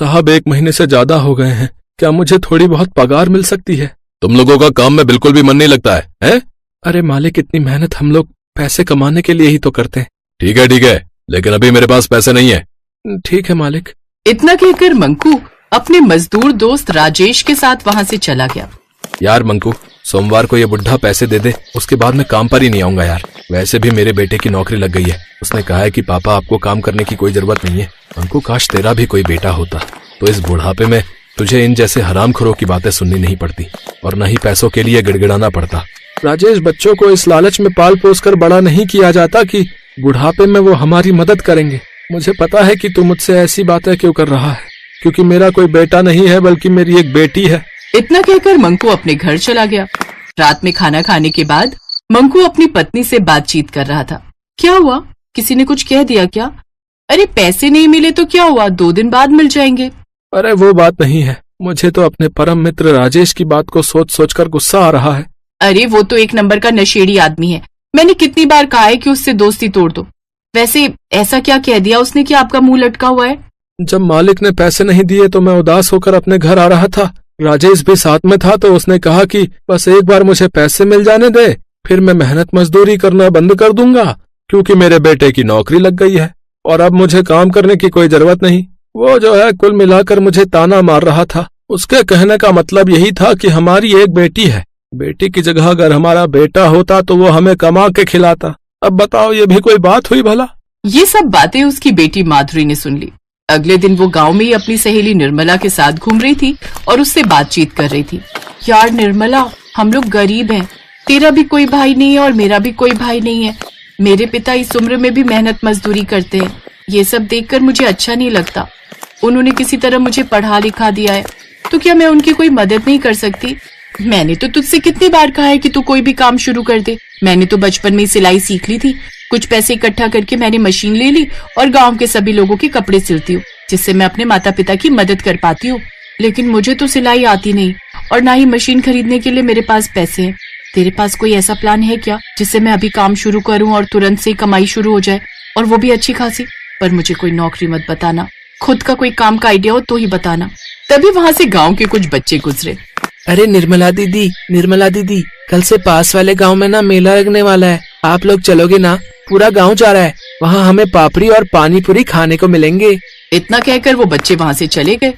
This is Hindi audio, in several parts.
साहब 1 महीने से ज्यादा हो गए हैं, क्या मुझे थोड़ी बहुत पगार मिल सकती है? तुम लोगों का काम में बिल्कुल भी मन नहीं लगता है, हैं? अरे मालिक, इतनी मेहनत हम लोग पैसे कमाने के लिए ही तो करते हैं। ठीक है, लेकिन अभी मेरे पास पैसे नहीं है। ठीक है मालिक। इतना कहकर मंकू अपने मजदूर दोस्त राजेश के साथ वहाँ से चला गया। यार मंकू, सोमवार को ये बुढ़ा पैसे दे दे, उसके बाद मैं काम पर ही नहीं आऊंगा यार। वैसे भी मेरे बेटे की नौकरी लग गई है। उसने कहा है कि पापा आपको काम करने की कोई जरूरत नहीं है। मंकू, काश तेरा भी कोई बेटा होता तो इस बुढ़ापे में तुझे इन जैसे हरामखोरों की बातें सुननी नहीं पड़ती और न ही पैसों के लिए गिड़गिड़ाना पड़ता। राजेश, बच्चों को इस लालच में पाल पोस कर बड़ा नहीं किया जाता कि बुढ़ापे में वो हमारी मदद करेंगे। मुझे पता है कि तू मुझसे ऐसी बातें क्यों कर रहा है, क्योंकि मेरा कोई बेटा नहीं है बल्कि मेरी एक बेटी है। इतना कहकर मंकू अपने घर चला गया। रात में खाना खाने के बाद मंकू अपनी पत्नी से बातचीत कर रहा था। क्या हुआ, किसी ने कुछ कह दिया क्या? अरे पैसे नहीं मिले तो क्या हुआ, 2 दिन बाद मिल जाएंगे। अरे वो बात नहीं है, मुझे तो अपने परम मित्र राजेश की बात को सोच सोच कर गुस्सा आ रहा है। अरे वो तो 1 नंबर का नशेड़ी आदमी है। मैंने कितनी बार कहा है कि उससे दोस्ती तोड़ दो। वैसे ऐसा क्या कह दिया उसने कि आपका मुंह लटका हुआ है? जब मालिक ने पैसे नहीं दिए तो मैं उदास होकर अपने घर आ रहा था। राजेश भी साथ में था तो उसने कहा कि बस एक बार मुझे पैसे मिल जाने दे, फिर मैं मेहनत मजदूरी करना बंद कर दूंगा, क्योंकि मेरे बेटे की नौकरी लग गई है और अब मुझे काम करने की कोई जरूरत नहीं। वो जो है कुल मिलाकर मुझे ताना मार रहा था। उसके कहने का मतलब यही था कि हमारी एक बेटी है, बेटी की जगह अगर हमारा बेटा होता तो वो हमें कमा के खिलाता। अब बताओ, ये भी कोई बात हुई भला? ये सब बातें उसकी बेटी माधुरी ने सुन ली। अगले दिन वो गांव में ही अपनी सहेली निर्मला के साथ घूम रही थी और उससे बातचीत कर रही थी। यार निर्मला, हम लोग गरीब हैं, तेरा भी कोई भाई नहीं है और मेरा भी कोई भाई नहीं है। मेरे पिता इस उम्र में भी मेहनत मजदूरी करते हैं। ये सब देखकर मुझे अच्छा नहीं लगता। उन्होंने किसी तरह मुझे पढ़ा लिखा दिया है, तो क्या मैं उनकी कोई मदद नहीं कर सकती? मैंने तो तुझसे कितनी बार कहा है कि तू कोई भी काम शुरू कर दे। मैंने तो बचपन में सिलाई सीख ली थी। कुछ पैसे इकट्ठा करके मैंने मशीन ले ली और गांव के सभी लोगों के कपड़े सिलती हूँ, जिससे मैं अपने माता पिता की मदद कर पाती हूँ। लेकिन मुझे तो सिलाई आती नहीं और ना ही मशीन खरीदने के लिए मेरे पास पैसे हैं। तेरे पास कोई ऐसा प्लान है क्या जिससे मैं अभी काम शुरू करूँ और तुरंत से कमाई शुरू हो जाए, और वो भी अच्छी खासी? पर मुझे कोई नौकरी मत बताना, खुद का कोई काम का आइडिया हो तो ही बताना। तभी वहाँ से गाँव के कुछ बच्चे गुजरे। अरे निर्मला दीदी, कल से पास वाले गांव में ना मेला लगने वाला है, आप लोग चलोगे ना? पूरा गांव जा रहा है, वहाँ हमें पापड़ी और पानी पूरी खाने को मिलेंगे। इतना कहकर वो बच्चे वहाँ से चले गए।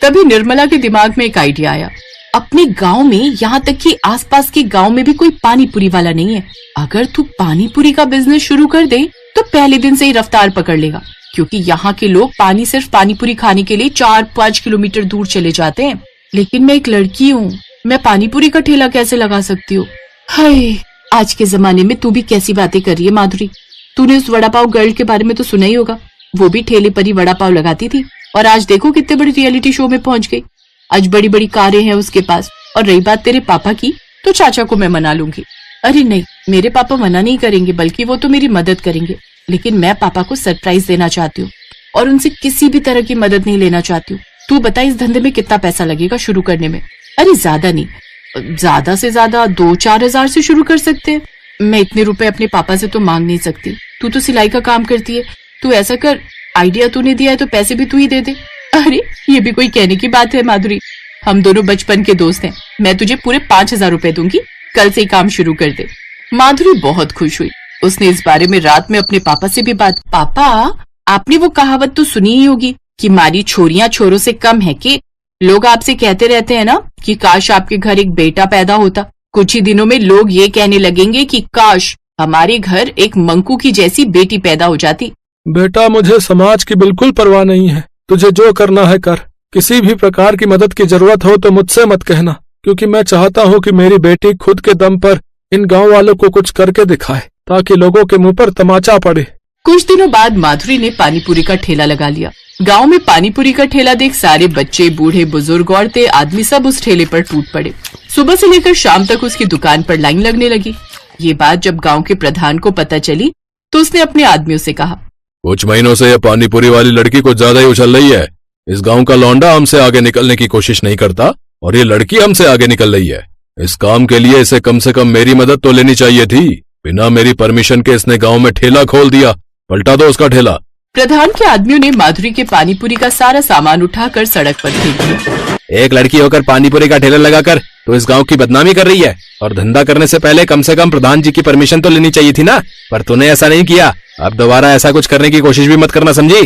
तभी निर्मला के दिमाग में एक आइडिया आया। अपने गांव में, यहाँ तक कि आसपास के गांव में भी कोई पानी पूरी वाला नहीं है। अगर तू पानी पूरी का बिजनेस शुरू कर दे तो पहले दिन से ही रफ्तार पकड़ लेगा, क्योंकि यहाँ के लोग सिर्फ पानी पूरी खाने के लिए 4-5 किलोमीटर दूर चले जाते हैं। लेकिन मैं एक लड़की हूँ, मैं पानी पूरी का ठेला कैसे लगा सकती हूँ? हाय, आज के जमाने में तू भी कैसी बातें कर रही है माधुरी। तूने उस वड़ा पाव गर्ल के बारे में तो सुना ही होगा। वो भी ठेले पर ही वड़ा पाव लगाती थी और आज देखो कितने बड़े रियलिटी शो में पहुंच गई। आज बड़ी बड़ी कारें हैं उसके पास। और रही बात तेरे पापा की, तो चाचा को मैं मना लूंगी। अरे नहीं, मेरे पापा मना नहीं करेंगे, बल्कि वो तो मेरी मदद करेंगे। लेकिन मैं पापा को सरप्राइज देना चाहती हूँ और उनसे किसी भी तरह की मदद नहीं लेना चाहती हूँ। तू बता, इस धंधे में कितना पैसा लगेगा शुरू करने में? अरे ज्यादा नहीं, ज्यादा से ज्यादा 2-4 हजार से शुरू कर सकते हैं। मैं इतने रुपए अपने पापा से तो मांग नहीं सकती। तू तो सिलाई का काम करती है, तू ऐसा कर, आइडिया तूने दिया है तो पैसे भी तू ही दे दे। अरे ये भी कोई कहने की बात है माधुरी, हम दोनों बचपन के दोस्त हैं। मैं तुझे पूरे 5,000 रुपए दूंगी, कल से ही काम शुरू कर दे। माधुरी बहुत खुश हुई। उसने इस बारे में रात में अपने पापा से भी बात। पापा, आपने वो कहावत तो सुनी ही होगी कि हमारी छोरियां छोरों से कम है कि लोग आपसे कहते रहते हैं ना कि काश आपके घर एक बेटा पैदा होता। कुछ ही दिनों में लोग ये कहने लगेंगे कि काश हमारे घर एक मंकू की जैसी बेटी पैदा हो जाती। बेटा, मुझे समाज की बिल्कुल परवाह नहीं है। तुझे जो करना है कर। किसी भी प्रकार की मदद की जरूरत हो तो मुझसे मत कहना, क्योंकि मैं चाहता हूँ कि मेरी बेटी खुद के दम पर इन गांव वालों को कुछ करके दिखाए, ताकि लोगों के मुंह पर तमाचा पड़े। कुछ दिनों बाद माधुरी ने पानीपुरी का ठेला लगा लिया। गांव में पानीपुरी का ठेला देख सारे बच्चे, बूढ़े, बुजुर्ग, औरतें, आदमी सब उस ठेले पर टूट पड़े। सुबह से लेकर शाम तक उसकी दुकान पर लाइन लगने लगी। ये बात जब गांव के प्रधान को पता चली तो उसने अपने आदमियों से कहा, कुछ महीनों से यह पानीपुरी वाली लड़की कुछ ज्यादा ही उछल रही है। इस गांव का लौंडा हमसे आगे निकलने की कोशिश नहीं करता और ये लड़की हमसे आगे निकल रही है। इस काम के लिए इसे कम से कम मेरी मदद तो लेनी चाहिए थी। बिना मेरी परमिशन के इसने गांव में ठेला खोल दिया। पलटा दो उसका ठेला। प्रधान के आदमियों ने माधुरी के पानीपुरी का सारा सामान उठाकर सड़क पर फेंक दिया। एक लड़की होकर पानीपुरी का ठेला लगाकर तो इस गांव की बदनामी कर रही है, और धंधा करने से पहले कम से कम प्रधान जी की परमिशन तो लेनी चाहिए थी ना, पर तूने ऐसा नहीं किया। अब दोबारा ऐसा कुछ करने की कोशिश भी मत करना, समझी?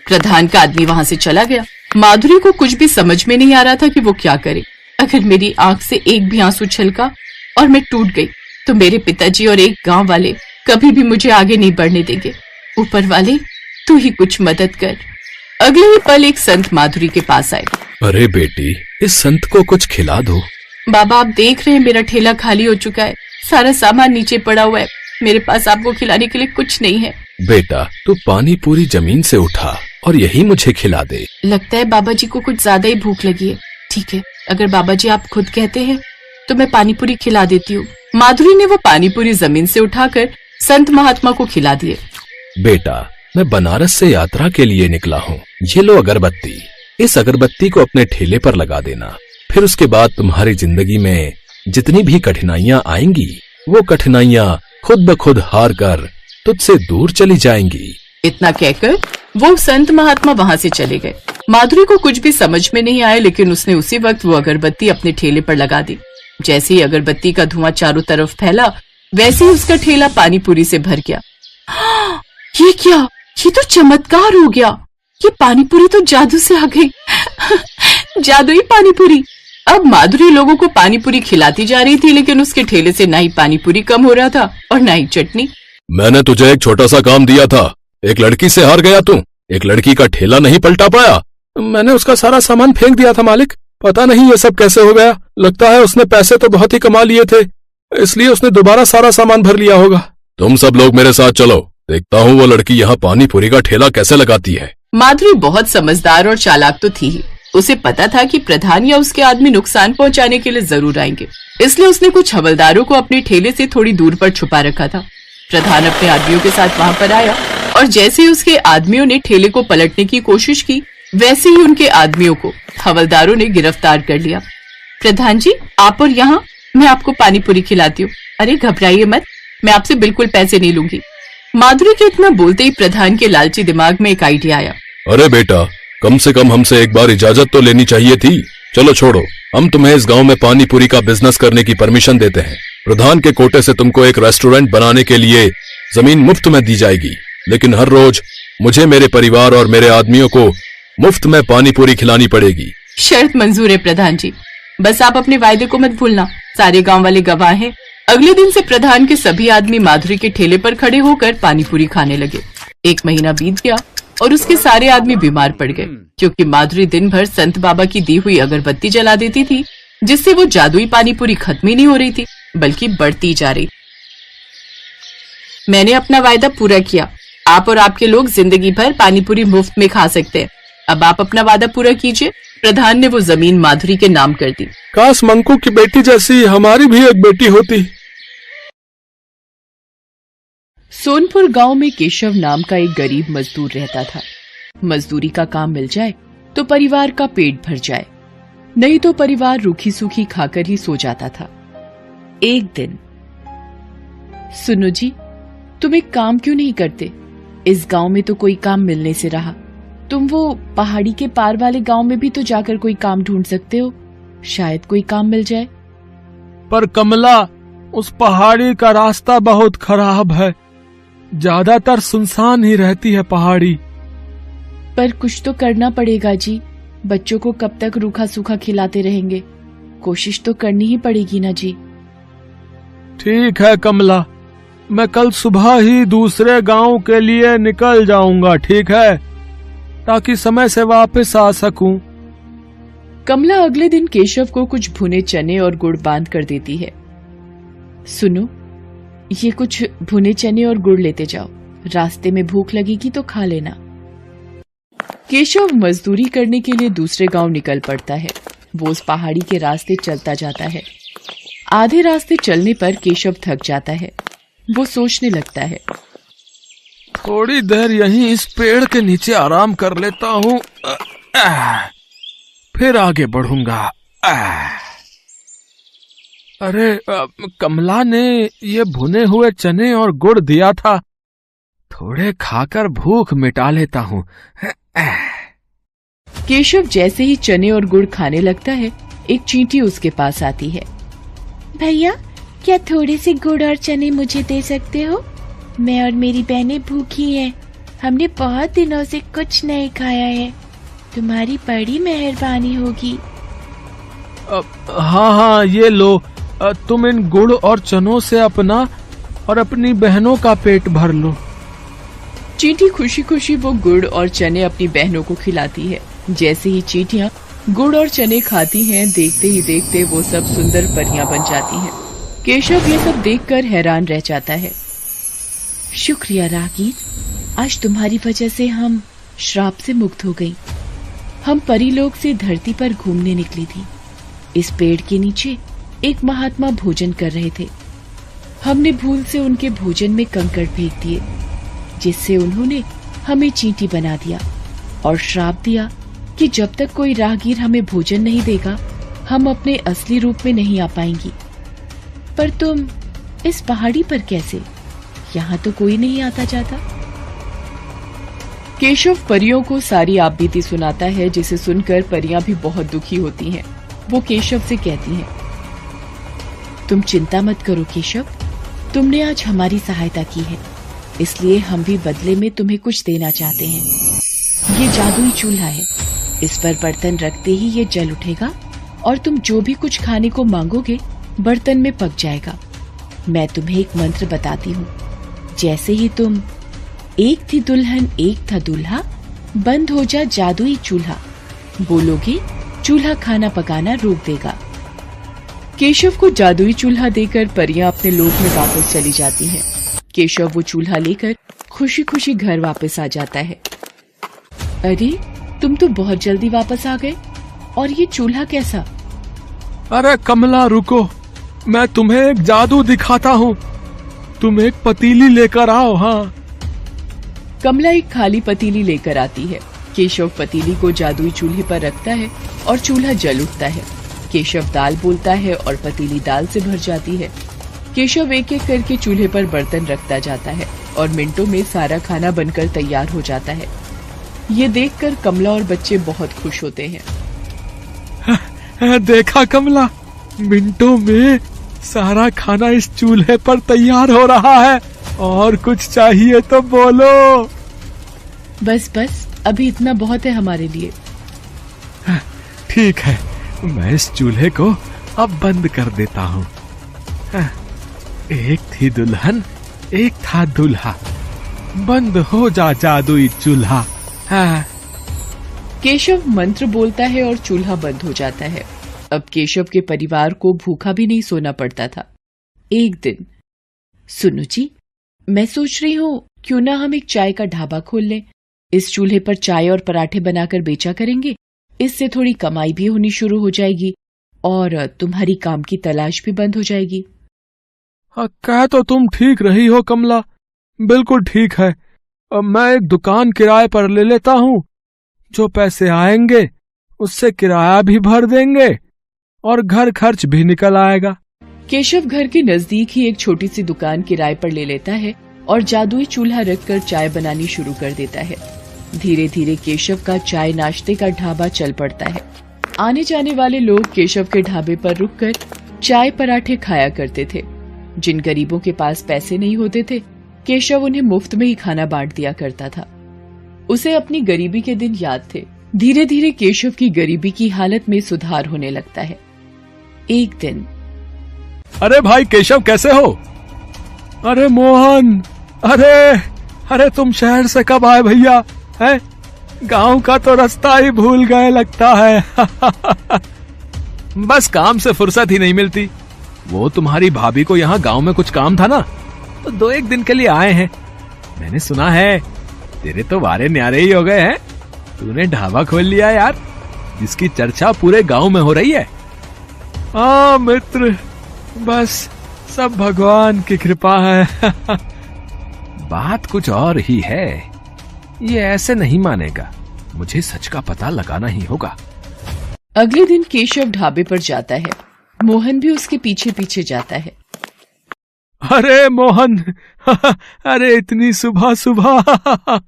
प्रधान का आदमी वहाँ से चला गया। माधुरी को कुछ भी समझ में नहीं आ रहा था कि वो क्या करे। अगर मेरी आंख से एक भी आंसू छलका और मैं टूट गई तो मेरे पिताजी और एक गांव वाले कभी भी मुझे आगे नहीं बढ़ने देंगे। ऊपर वाले तू ही कुछ मदद कर। अगले ही पल एक संत माधुरी के पास आए। अरे बेटी, इस संत को कुछ खिला दो। बाबा, आप देख रहे हैं मेरा ठेला खाली हो चुका है, सारा सामान नीचे पड़ा हुआ है, मेरे पास आपको खिलाने के लिए कुछ नहीं है। बेटा, तू पानी पूरी जमीन से उठा और यही मुझे खिला दे। लगता है बाबा जी को कुछ ज्यादा ही भूख लगी है। ठीक है, अगर बाबा जी आप खुद कहते हैं तो मैं पानीपुरी खिला देती हूँ। माधुरी ने वो पानीपुरी जमीन से उठाकर संत महात्मा को खिला दिए। बेटा, मैं बनारस से यात्रा के लिए निकला हूँ, ये लो अगरबत्ती। इस अगरबत्ती को अपने ठेले पर लगा देना, फिर उसके बाद तुम्हारी जिंदगी में जितनी भी कठिनाइयाँ आएंगी वो कठिनाइयाँ खुद ब खुद हार कर तुझसे दूर चली जाएंगी। इतना कहकर वो संत महात्मा वहाँ से चले गए। माधुरी को कुछ भी समझ में नहीं आया, लेकिन उसने उसी वक्त वो अगरबत्ती अपने ठेले पर लगा दी। जैसे ही अगरबत्ती का धुआं चारों तरफ फैला, वैसे ही उसका ठेला पानीपुरी से भर गया। ये क्या, ये तो चमत्कार हो गया। ये पानीपुरी तो जादू से आ गई। जादुई पानीपुरी। अब माधुरी लोगों को पानीपुरी खिलाती जा रही थी, लेकिन उसके ठेले से ना ही पानीपुरी कम हो रहा था और ना ही चटनी। मैंने तुझे एक छोटा सा काम दिया था, एक लड़की से हार गया तू, एक लड़की का ठेला नहीं पलटा पाया। मैंने उसका सारा सामान फेंक दिया था मालिक, पता नहीं ये सब कैसे हो गया। लगता है उसने पैसे तो बहुत ही कमा लिए थे, इसलिए उसने दोबारा सारा सामान भर लिया होगा। तुम सब लोग मेरे साथ चलो, देखता हूँ वो लड़की यहाँ पानीपुरी का ठेला कैसे लगाती है। माधुरी बहुत समझदार और चालाक तो थी ही। उसे पता था कि प्रधान या उसके आदमी नुकसान पहुंचाने के लिए जरूर आएंगे, इसलिए उसने कुछ हवलदारों को अपने ठेले से थोड़ी दूर पर छुपा रखा था। प्रधान अपने आदमियों के साथ वहां पर आया और जैसे ही उसके आदमियों ने ठेले को पलटने की कोशिश की, वैसे ही उनके आदमियों को हवलदारों ने गिरफ्तार कर लिया। प्रधान जी, आप और यहाँ, मैं आपको पानीपुरी खिलाती हूँ। अरे घबराइए मत, मैं आपसे बिल्कुल पैसे नहीं लूंगी। माधुरी के इतना बोलते ही प्रधान के लालची दिमाग में एक आइडिया आया। अरे बेटा, कम से कम हमसे एक बार इजाजत तो लेनी चाहिए थी। चलो छोड़ो, हम तुम्हें इस गांव में पानीपुरी का बिजनेस करने की परमिशन देते हैं। प्रधान के कोटे से तुमको एक रेस्टोरेंट बनाने के लिए जमीन मुफ्त में दी जाएगी, लेकिन हर रोज मुझे, मेरे परिवार और मेरे आदमियों को मुफ्त में पानीपुरी खिलानी पड़ेगी। शर्त मंजूर है प्रधान जी, बस आप अपने वायदे को मत भूलना। सारे गांव वाले गवाह हैं। अगले दिन से प्रधान के सभी आदमी माधुरी के ठेले पर खड़े होकर पानीपुरी खाने लगे। 1 महीना बीत गया और उसके सारे आदमी बीमार पड़ गए, क्योंकि माधुरी दिन भर संत बाबा की दी हुई अगरबत्ती जला देती थी, जिससे वो जादुई पानीपुरी खत्म ही नहीं हो रही थी, बल्कि बढ़ती जा रही। मैंने अपना वायदा पूरा किया। आप और आपके लोग जिंदगी भर पानीपुरी मुफ्त में खा सकते हैं। अब आप अपना वादा पूरा कीजिए। प्रधान ने वो जमीन माधुरी के नाम कर दी। काश मंकू की बेटी जैसी हमारी भी एक बेटी होती। सोनपुर गांव में केशव नाम का एक गरीब मजदूर रहता था। मजदूरी का काम मिल जाए तो परिवार का पेट भर जाए, नहीं तो परिवार रूखी सूखी खाकर ही सो जाता था। एक दिन, सुनो जी, तुम एक काम क्यों नहीं करते? इस गांव में तो कोई काम मिलने से रहा। तुम वो पहाड़ी के पार वाले गांव में भी तो जाकर कोई काम ढूंढ सकते हो, शायद कोई काम मिल जाए। पर कमला, उस पहाड़ी का रास्ता बहुत खराब है, ज्यादातर सुनसान ही रहती है पहाड़ी। पर कुछ तो करना पड़ेगा जी, बच्चों को कब तक रूखा सूखा खिलाते रहेंगे? कोशिश तो करनी ही पड़ेगी ना जी। ठीक है कमला, मैं कल सुबह ही दूसरे गांव के लिए निकल जाऊंगा, ठीक है, ताकि समय से वापस आ सकूं। कमला अगले दिन केशव को कुछ भुने चने और गुड़ बांध कर देती है। सुनो, ये कुछ भुने चने और गुड़ लेते जाओ, रास्ते में भूख लगेगी तो खा लेना। केशव मजदूरी करने के लिए दूसरे गांव निकल पड़ता है। वो उस पहाड़ी के रास्ते चलता जाता है। आधे रास्ते चलने पर केशव थक जाता है। वो सोचने लगता है, थोड़ी देर यहीं इस पेड़ के नीचे आराम कर लेता हूँ, फिर आगे बढ़ूंगा। अरे कमला ने ये भुने हुए चने और गुड़ दिया था, थोड़े खाकर भूख मिटा लेता हूँ। केशव जैसे ही चने और गुड़ खाने लगता है, एक चींटी उसके पास आती है। भैया, क्या थोड़े से गुड़ और चने मुझे दे सकते हो? मैं और मेरी बहनें भूखी हैं। हमने बहुत दिनों से कुछ नहीं खाया है। तुम्हारी बड़ी मेहरबानी होगी। हाँ हाँ, ये लो। तुम इन गुड़ और चनों से अपना और अपनी बहनों का पेट भर लो। चींटी खुशी खुशी वो गुड़ और चने अपनी बहनों को खिलाती है। जैसे ही चींटियां गुड़ और चने खाती हैं, देखते ही देखते वो सब सुंदर परियां बन जाती हैं। केशव ये सब देखकर हैरान रह जाता है। शुक्रिया रागीर, आज तुम्हारी वजह से हम श्राप से मुक्त हो गई। हम परीलोक से धरती पर घूमने निकली थी। इस पेड़ के नीचे एक महात्मा भोजन कर रहे थे। हमने भूल से उनके भोजन में कंकड़ फेंक दिए, जिससे उन्होंने हमें चींटी बना दिया और श्राप दिया कि जब तक कोई राहगीर हमें भोजन नहीं देगा, हम अपने असली रूप में नहीं आ पाएंगी। पर तुम इस पहाड़ी पर कैसे? यहाँ तो कोई नहीं आता जाता। केशव परियों को सारी आपबीती सुनाता है, जिसे सुनकर परियां भी बहुत दुखी होती हैं। वो केशव से कहती हैं, तुम चिंता मत करो केशव, तुमने आज हमारी सहायता की है, इसलिए हम भी बदले में तुम्हें कुछ देना चाहते हैं। ये जादुई चूल्हा है। इस पर बर्तन रखते ही ये जल उठेगा और तुम जो भी कुछ खाने को मांगोगे बर्तन में पक जाएगा। मैं तुम्हें एक मंत्र बताती हूँ। जैसे ही तुम एक थी दुल्हन एक था दूल्हा, बंद हो जा जादुई चूल्हा बोलोगे, चूल्हा खाना पकाना रोक देगा। केशव को जादुई चूल्हा देकर परियां अपने लोक में वापस चली जाती हैं। केशव वो चूल्हा लेकर खुशी खुशी घर वापस आ जाता है। अरे, तुम तो बहुत जल्दी वापस आ गए। और ये चूल्हा कैसा? अरे कमला, रुको, मैं तुम्हें एक जादू दिखाता हूँ। तुम एक पतीली लेकर आओ। हाँ। कमला एक खाली पतीली लेकर आती है। केशव पतीली को जादुई चूल्हे पर रखता है और चूल्हा जल उठता है। केशव दाल बोलता है और पतीली दाल से भर जाती है। केशव एक एक करके चूल्हे पर बर्तन रखता जाता है और मिनटों में सारा खाना बनकर तैयार हो जाता है। ये देखकर कमला और बच्चे बहुत खुश होते हैं। देखा कमला, मिनटों में सारा खाना इस चूल्हे पर तैयार हो रहा है। और कुछ चाहिए तो बोलो। बस बस, अभी इतना बहुत है हमारे लिए। ठीक है, मैं इस चूल्हे को अब बंद कर देता हूँ। एक थी दुल्हन एक था दूल्हा, बंद हो जा जादुई चूल्हा। केशव मंत्र बोलता है और चूल्हा बंद हो जाता है। अब केशव के परिवार को भूखा भी नहीं सोना पड़ता था। एक दिन, सुनो जी, मैं सोच रही हूँ क्यों ना हम एक चाय का ढाबा खोल लें। इस चूल्हे पर चाय और पराठे बनाकर बेचा करेंगे। इससे थोड़ी कमाई भी होनी शुरू हो जाएगी और तुम्हारी काम की तलाश भी बंद हो जाएगी। कह तो तुम ठीक रही हो कमला, बिल्कुल ठीक है। मैं एक दुकान किराए पर ले लेता हूँ। जो पैसे आएंगे उससे किराया भी भर देंगे और घर खर्च भी निकल आएगा। केशव घर के नजदीक ही एक छोटी सी दुकान किराए पर ले लेता है और जादुई चूल्हा रखकर चाय बनानी शुरू कर देता है। धीरे धीरे केशव का चाय नाश्ते का ढाबा चल पड़ता है। आने जाने वाले लोग केशव के ढाबे पर रुककर चाय पराठे खाया करते थे। जिन गरीबों के पास पैसे नहीं होते थे, केशव उन्हें मुफ्त में ही खाना बांट दिया करता था। उसे अपनी गरीबी के दिन याद थे। धीरे धीरे केशव की गरीबी की हालत में सुधार होने लगता है। एक दिन, अरे भाई केशव, कैसे हो? अरे मोहन, अरे तुम शहर से कब आए भैया? हैं? गांव का तो रास्ता ही भूल गए लगता है। बस काम से फुर्सत ही नहीं मिलती। वो तुम्हारी भाभी को यहाँ गांव में कुछ काम था ना, तो 2-1 दिन के लिए आए हैं। मैंने सुना है तेरे तो वारे न्यारे ही हो गए हैं। तूने ढाबा खोल लिया यार, जिसकी चर्चा पूरे गांव में हो रही है। हाँ मित्र, बस सब भगवान की कृपा है। बात कुछ और ही है। ये ऐसे नहीं मानेगा, मुझे सच का पता लगाना ही होगा। अगले दिन केशव ढाबे पर जाता है। मोहन भी उसके पीछे पीछे जाता है। अरे मोहन, अरे इतनी सुबह सुबह।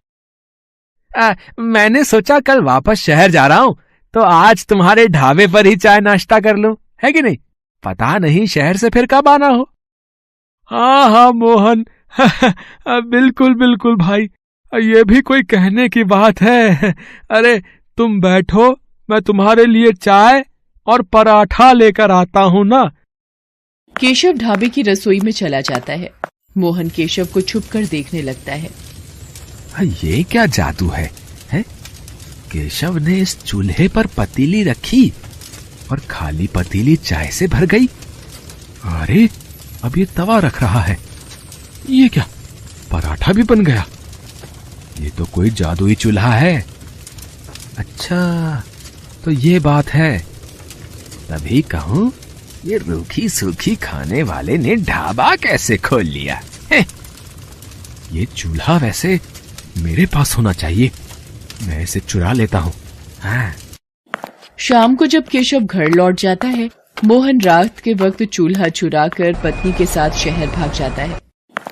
मैंने सोचा कल वापस शहर जा रहा हूं तो आज तुम्हारे ढाबे पर ही चाय नाश्ता कर लूं, है कि नहीं? पता नहीं शहर से फिर कब आना हो। हाँ हाँ मोहन, बिल्कुल बिल्कुल भाई, ये भी कोई कहने की बात है। अरे तुम बैठो, मैं तुम्हारे लिए चाय और पराठा लेकर आता हूं ना। केशव ढाबे की रसोई में चला जाता है। मोहन केशव को छुपकर देखने लगता है। ये क्या जादू है? केशव ने इस चूल्हे पर पतीली रखी और खाली पतीली चाय से भर गई। अरे अब ये तवा रख रहा है, ये क्या पराठा भी बन गया? ये तो कोई जादुई चूल्हा है। अच्छा तो ये बात है, तभी कहूं ये रूखी सूखी खाने वाले ने ढाबा कैसे खोल लिया है? ये चूल्हा वैसे मेरे पास होना चाहिए, मैं इसे चुरा लेता हूँ। हाँ। शाम को जब केशव घर लौट जाता है, मोहन रात के वक्त चूल्हा चुराकर पत्नी के साथ शहर भाग जाता है।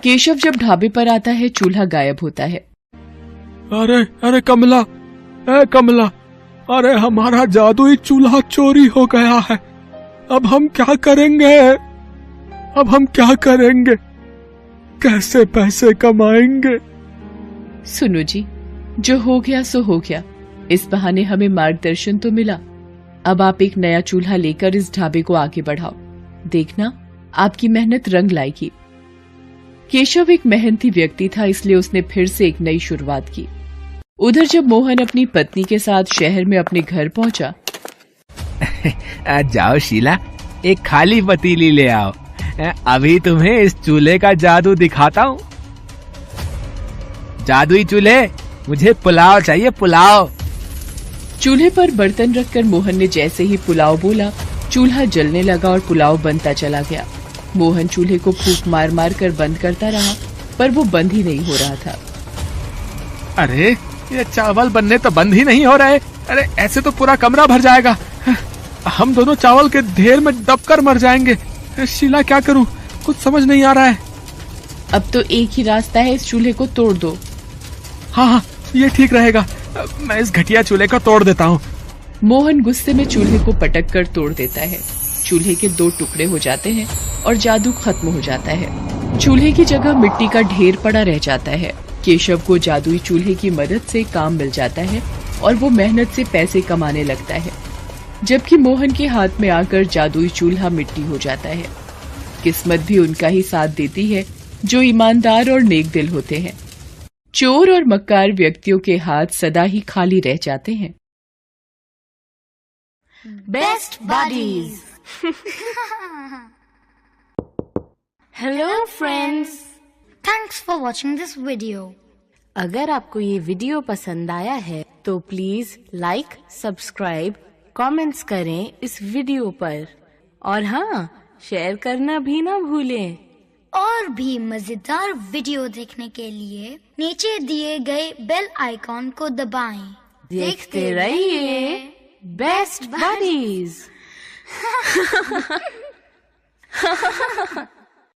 केशव जब ढाबे पर आता है, चूल्हा गायब होता है। अरे अरे कमला, कमला, अरे हमारा जादुई चूल्हा चोरी हो गया है। अब हम क्या करेंगे? अब हम क्या करेंगे? कैसे पैसे कमाएंगे? सुनो जी, जो हो गया सो हो गया। इस बहाने हमें मार्गदर्शन तो मिला। अब आप एक नया चूल्हा लेकर इस ढाबे को आगे बढ़ाओ, देखना आपकी मेहनत रंग लाएगी। केशव एक मेहनती व्यक्ति था, इसलिए उसने फिर से एक नई शुरुआत की। उधर जब मोहन अपनी पत्नी के साथ शहर में अपने घर पहुंचा। जाओ शीला, एक खाली पतीली ले आओ, अभी तुम्हें इस चूल्हे का जादू दिखाता हूँ। जादुई चूल्हे, मुझे पुलाव चाहिए, पुलाव। चूल्हे पर बर्तन रखकर मोहन ने जैसे ही पुलाव बोला, चूल्हा जलने लगा और पुलाव बनता चला गया। मोहन चूल्हे को फूंक मार मार कर बंद करता रहा, पर वो बंद ही नहीं हो रहा था। अरे ये चावल बनने तो बंद ही नहीं हो रहे। अरे ऐसे तो पूरा कमरा भर जाएगा, हम दोनों चावल के ढेर में दबकर मर जाएंगे। शीला क्या करूं, कुछ समझ नहीं आ रहा है। अब तो एक ही रास्ता है, इस चूल्हे को तोड़ दो। हाँ हाँ, ये ठीक रहेगा, मैं इस घटिया चूल्हे को तोड़ देता हूँ। मोहन गुस्से में चूल्हे को पटक कर तोड़ देता है। चूल्हे के 2 टुकड़े हो जाते हैं और जादू खत्म हो जाता है। चूल्हे की जगह मिट्टी का ढेर पड़ा रह जाता है। केशव को जादुई चूल्हे की मदद से काम मिल जाता है और वो मेहनत से पैसे कमाने लगता है, जबकि मोहन के हाथ में आकर जादुई चूल्हा मिट्टी हो जाता है। किस्मत भी उनका ही साथ देती है जो ईमानदार और नेक दिल होते हैं। चोर और मक्कार व्यक्तियों के हाथ सदा ही खाली रह जाते हैं। Best buddies. Hello friends, thanks for watching this video. अगर आपको ये वीडियो पसंद आया है तो प्लीज लाइक, सब्सक्राइब, कमेंट्स करें इस वीडियो पर, और हाँ, शेयर करना भी ना भूलें। और भी मजेदार वीडियो देखने के लिए नीचे दिए गए बेल आइकॉन को दबाएं। देखते रहिए बेस्ट बडीज।